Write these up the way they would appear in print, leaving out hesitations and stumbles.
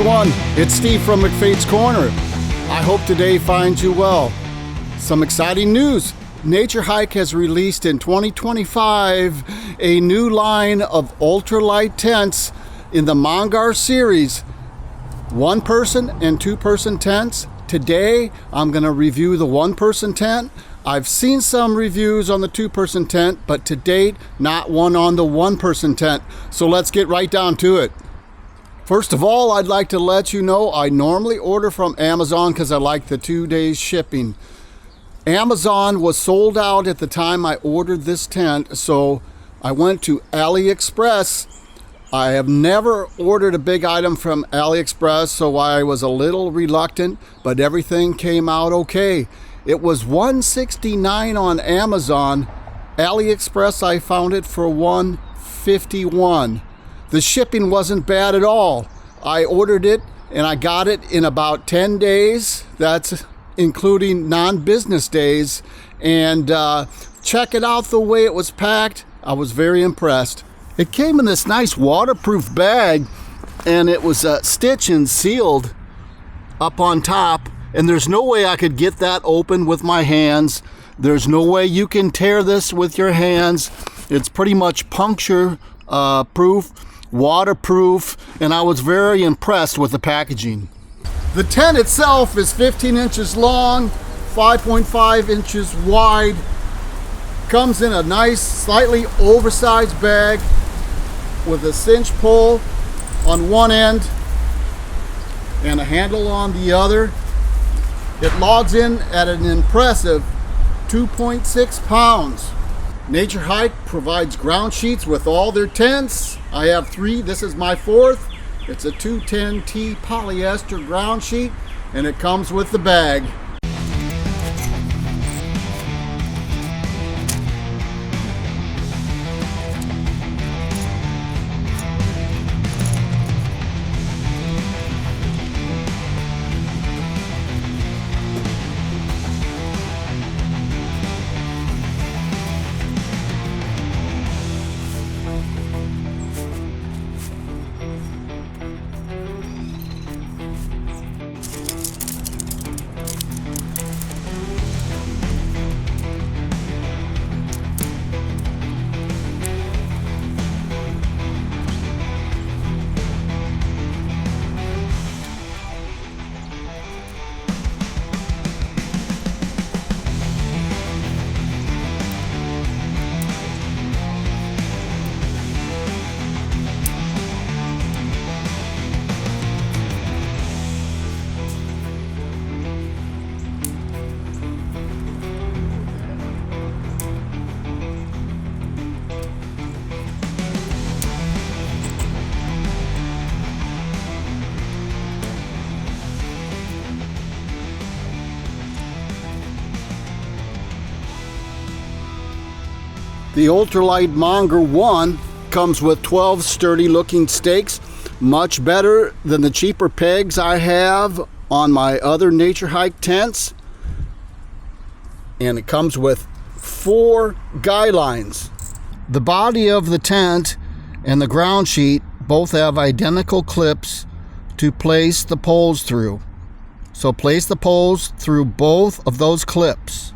everyone, it's Steve from McFate's Corner. I hope today finds you well. Some exciting news. Naturehike has released in 2025 a new line of ultralight tents in the Mongar series. 1-person and 2-person tents. Today I'm going to review the 1-person tent. I've seen some reviews on the 2-person tent, but to date not one on the 1-person tent. So let's get right down to it. First of all, I'd like to let you know I normally order from Amazon because I like the 2 days shipping. Amazon was sold out at the time I ordered this tent, so I went to AliExpress. I have never ordered a big item from AliExpress, so I was a little reluctant, but everything came out okay. It was $169 on Amazon. AliExpress, I found it for $151. The shipping wasn't bad at all. I ordered it and I got it in about 10 days. That's including non-business days. And check it out the way it was packed. I was very impressed. It came in this nice waterproof bag and it was stitched and sealed up on top. And there's no way I could get that open with my hands. There's no way you can tear this with your hands. It's pretty much puncture proof, waterproof, and I was very impressed with the packaging. The tent itself is 15 inches long, 5.5 inches wide. Comes in a nice, slightly oversized bag with a cinch pole on one end and a handle on the other. It logs in at an impressive 2.6 pounds. Naturehike provides ground sheets with all their tents. I have 3, this is my 4th. It's a 210T polyester ground sheet and it comes with the bag. The Ultralight Mongar 1 comes with 12 sturdy looking stakes, much better than the cheaper pegs I have on my other Naturehike tents. And it comes with 4 guy lines. The body of the tent and the ground sheet both have identical clips to place the poles through. So place the poles through both of those clips.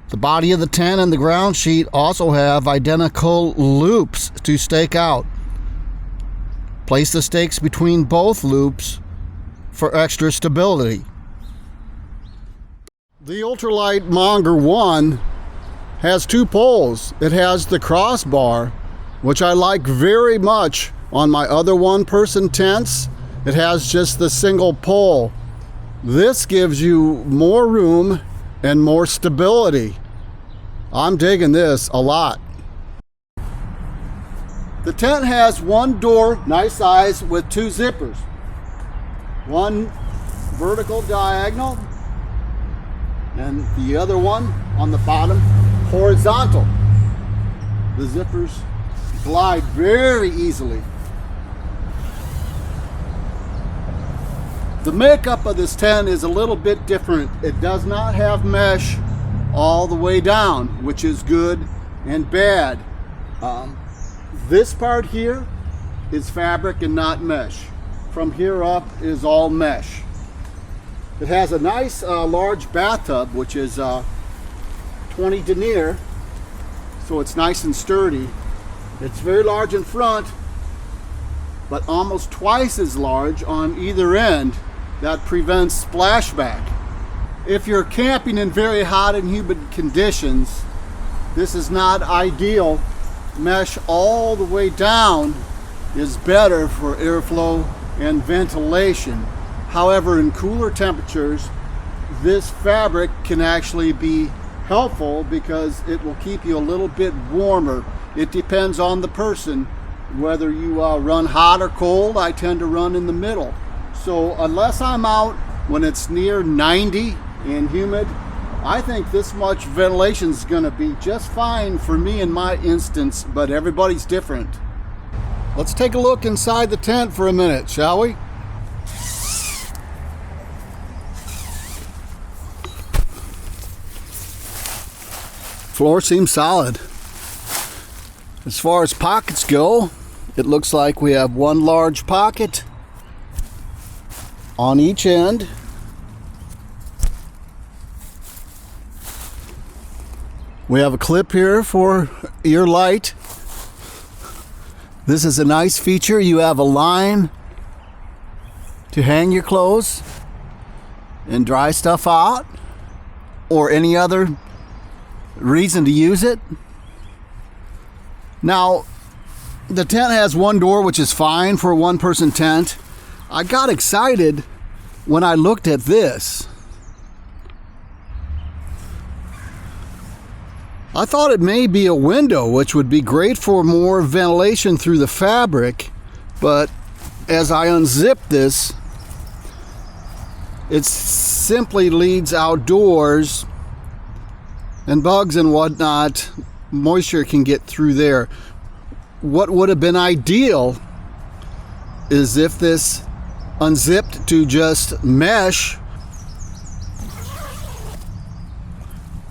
The body of the tent and the ground sheet also have identical loops to stake out. Place the stakes between both loops for extra stability. The Ultralight Mongar 1 has 2 poles. It has the crossbar, which I like very much on my other 1-person tents. It has just the single pole. This gives you more room and more stability. I'm digging this a lot. The tent has 1 door, nice size, with 2 zippers. 1 vertical diagonal and the other one on the bottom horizontal. The zippers glide very easily. The makeup of this tent is a little bit different. It does not have mesh all the way down, which is good and bad. This part here is fabric and not mesh. From here up is all mesh. It has a nice large bathtub, which is 20 denier, so it's nice and sturdy. It's very large in front, but almost twice as large on either end. That prevents splashback. If you're camping in very hot and humid conditions, this is not ideal. Mesh all the way down is better for airflow and ventilation. However, in cooler temperatures, this fabric can actually be helpful because it will keep you a little bit warmer. It depends on the person, whether you run hot or cold. I tend to run in the middle. So unless I'm out when it's near 90 and humid, I think this much ventilation is going to be just fine for me in my instance, but everybody's different. Let's take a look inside the tent for a minute, shall we? Floor seems solid. As far as pockets go, it looks like we have one large pocket on each end. We have a clip here for your light. This is a nice feature. You have a line to hang your clothes and dry stuff out, or any other reason to use it. Now, the tent has one door, which is fine for a one-person tent. I got excited when I looked at this. I thought it may be a window, which would be great for more ventilation through the fabric, but as I unzip this, it simply leads outdoors, and bugs and whatnot, moisture can get through there. What would have been ideal is if this unzipped to just mesh.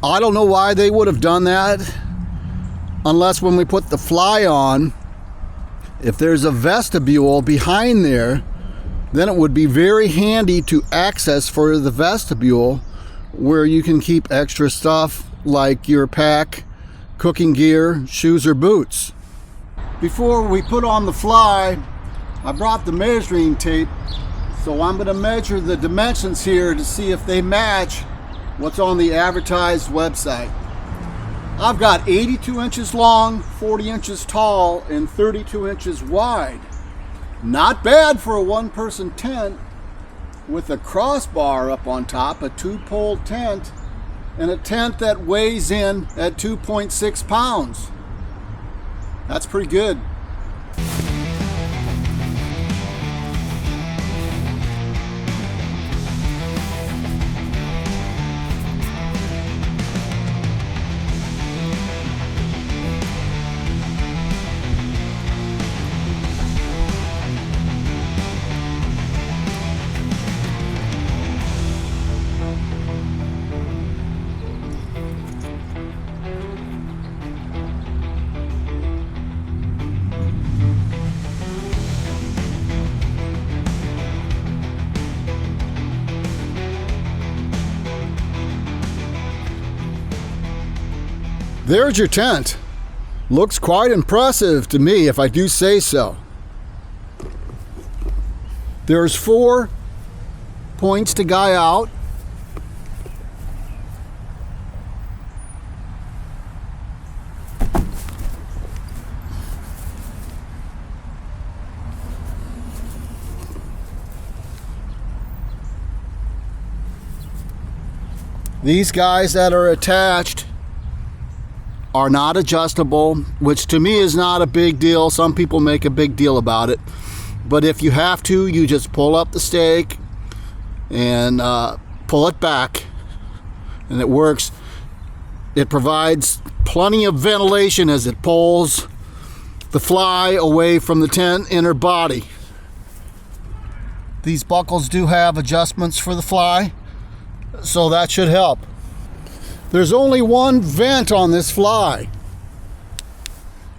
I don't know why they would have done that, unless when we put the fly on, if there's a vestibule behind there, then it would be very handy to access for the vestibule, where you can keep extra stuff like your pack, cooking gear, shoes, or boots. Before we put on the fly, I brought the measuring tape, so I'm going to measure the dimensions here to see if they match what's on the advertised website. I've got 82 inches long, 40 inches tall, and 32 inches wide. Not bad for a one-person tent with a crossbar up on top, a two-pole tent, and a tent that weighs in at 2.6 pounds. That's pretty good. There's your tent. Looks quite impressive to me, if I do say so. There's 4 points to guy out. These guys that are attached are not adjustable, which to me is not a big deal. Some people make a big deal about it, but if you have to, you just pull up the stake and pull it back, and it works. It provides plenty of ventilation as it pulls the fly away from the tent inner body. These buckles do have adjustments for the fly, so that should help. There's only one vent on this fly.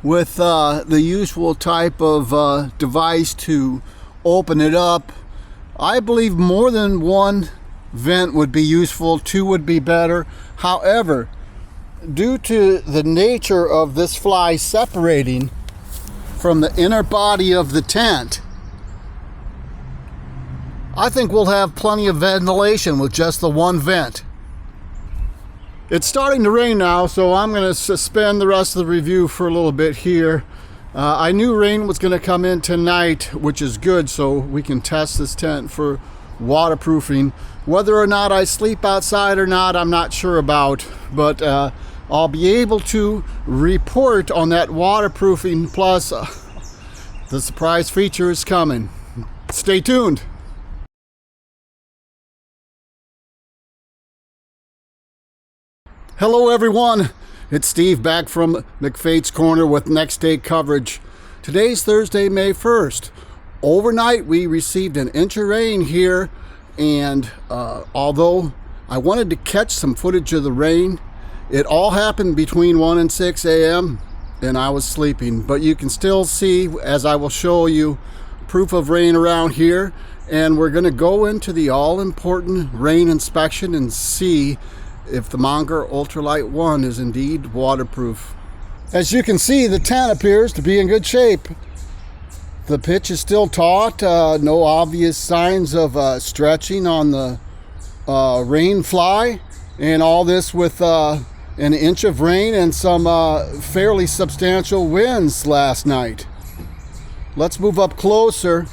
with the usual type of device to open it up. I believe more than one vent would be useful, two would be better. However, due to the nature of this fly separating from the inner body of the tent, I think we'll have plenty of ventilation with just the one vent. It's starting to rain now, so I'm going to suspend the rest of the review for a little bit here. I knew rain was going to come in tonight, which is good, so we can test this tent for waterproofing. Whether or not I sleep outside or not, I'm not sure about, but I'll be able to report on that waterproofing, plus the surprise feature is coming. Stay tuned. Hello everyone, it's Steve back from McFate's Corner with next day coverage. Today's Thursday, May 1st. Overnight we received an inch of rain here, and although I wanted to catch some footage of the rain, it all happened between 1 and 6 a.m. and I was sleeping. But you can still see, as I will show you, proof of rain around here, and we're going to go into the all-important rain inspection and see if the Mongar Ultralight 1 is indeed waterproof. As you can see, the tent appears to be in good shape. The pitch is still taut, no obvious signs of stretching on the rain fly, and all this with an inch of rain and some fairly substantial winds last night. Let's move up closer.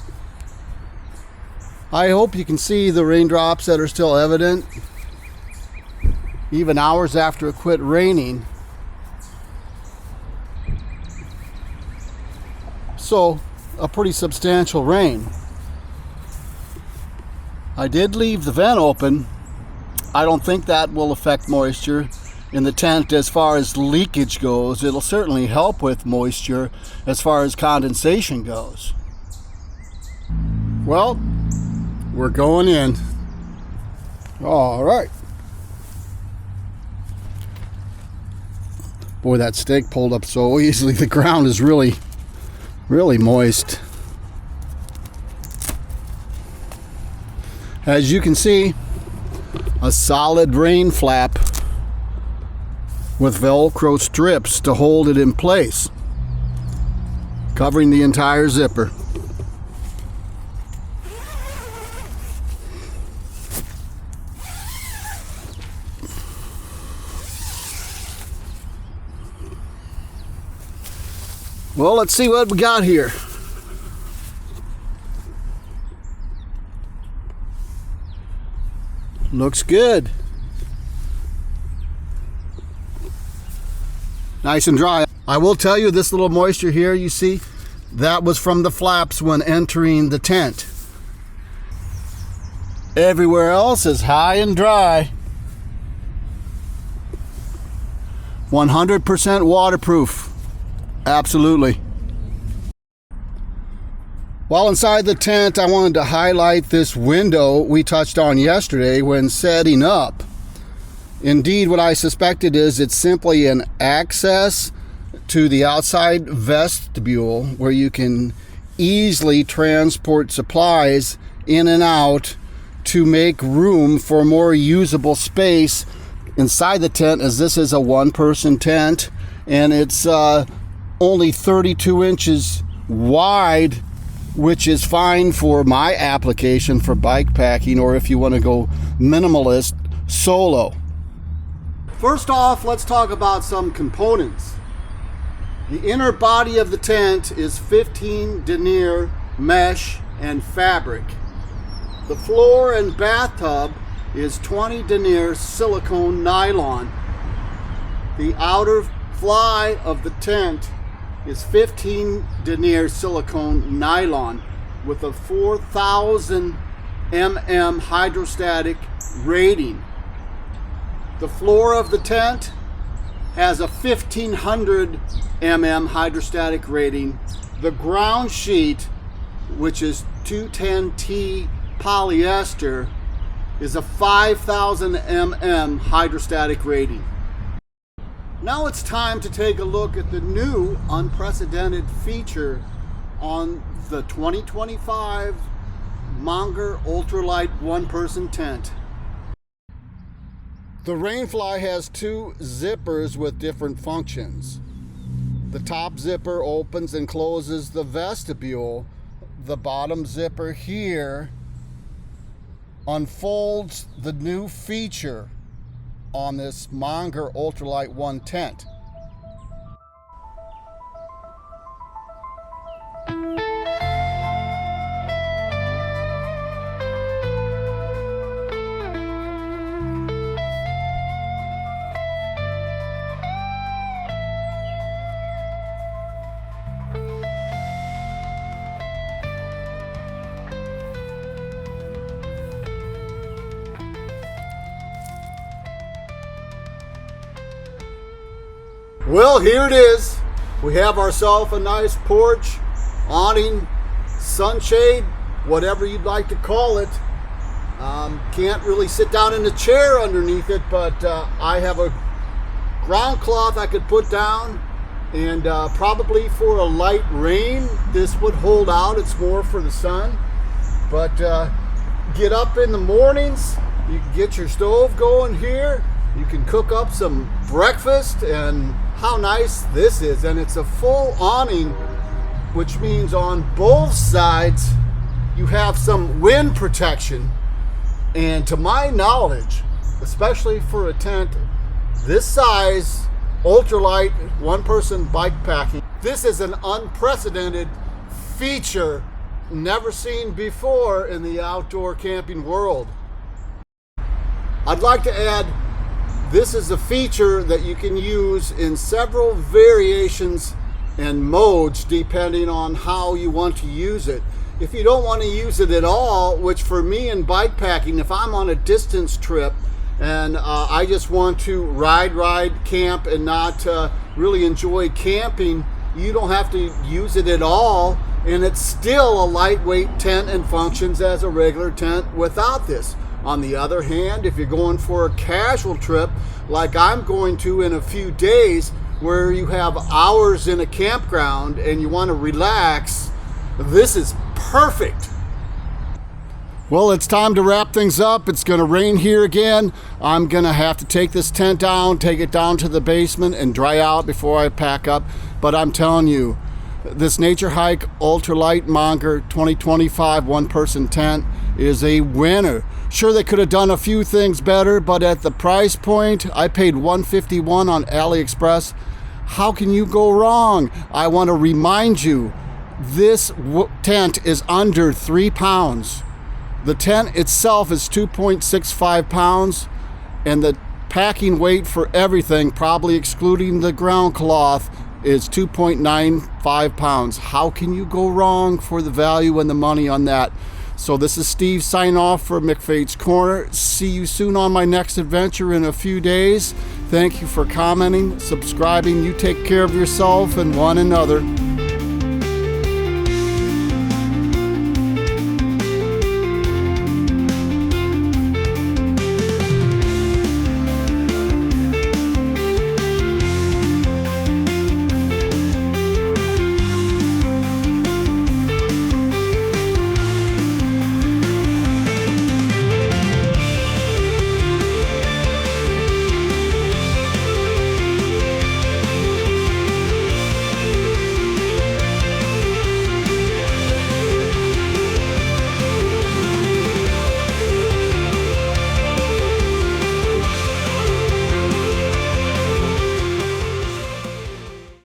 I hope you can see the raindrops that are still evident even hours after it quit raining. So, a pretty substantial rain. I did leave the vent open. I don't think that will affect moisture in the tent as far as leakage goes. It'll certainly help with moisture as far as condensation goes. Well, we're going in. All right. Boy, that stake pulled up so easily. The ground is really moist. As you can see, a solid rain flap with Velcro strips to hold it in place, covering the entire zipper. Well, let's see what we got here. Looks good. Nice and dry. I will tell you, this little moisture here, you see, that was from the flaps when entering the tent. Everywhere else is high and dry. 100% waterproof. Absolutely. While inside the tent, I wanted to highlight this window we touched on yesterday when setting up. Indeed, what I suspected is it's simply an access to the outside vestibule where you can easily transport supplies in and out to make room for more usable space inside the tent, as this is a one-person tent and it's only 32 inches wide, which is fine for my application for bike packing, or if you want to go minimalist, solo. First off, let's talk about some components. The inner body of the tent is 15 denier mesh and fabric. The floor and bathtub is 20 denier silicone nylon. The outer fly of the tent is 15 denier silicone nylon with a 4000mm hydrostatic rating. The floor of the tent has a 1500mm hydrostatic rating. The ground sheet, which is 210T polyester, is a 5000mm hydrostatic rating. Now it's time to take a look at the new unprecedented feature on the 2025 Mongar Ultralight one-person tent. The Rainfly has two zippers with different functions. The top zipper opens and closes the vestibule. The bottom zipper here unfolds the new feature on this Mongar Ultralight 1 tent. Well, here it is. We have ourselves a nice porch, awning, sunshade, whatever you'd like to call it. Can't really sit down in a chair underneath it, but I have a ground cloth I could put down, and probably for a light rain, this would hold out. It's more for the sun. But get up in the mornings, you can get your stove going here. You can cook up some breakfast, and how nice this is. And it's a full awning, which means on both sides you have some wind protection. And to my knowledge, especially for a tent this size, ultralight, one-person bike packing, this is an unprecedented feature never seen before in the outdoor camping world. I'd like to add, this is a feature that you can use in several variations and modes depending on how you want to use it. If you don't want to use it at all, which for me in bike packing, if I'm on a distance trip and I just want to ride, camp, and not really enjoy camping, you don't have to use it at all, and it's still a lightweight tent and functions as a regular tent without this. On the other hand, if you're going for a casual trip, like I'm going to in a few days, where you have hours in a campground and you want to relax, this is perfect. Well, it's time to wrap things up. It's going to rain here again. I'm going to have to take this tent down, take it down to the basement and dry out before I pack up. But I'm telling you, this Naturehike Ultralight Mongar 2025 one-person tent is a winner. Sure, they could have done a few things better, but at the price point, I paid $151 on AliExpress. How can you go wrong? I want to remind you, this tent is under 3 pounds. The tent itself is 2.65 pounds, and the packing weight for everything, probably excluding the ground cloth, is 2.95 pounds. How can you go wrong for the value and the money on that? So this is Steve signing off for McFate's Corner. See you soon on my next adventure in a few days. Thank you for commenting, subscribing. You take care of yourself and one another.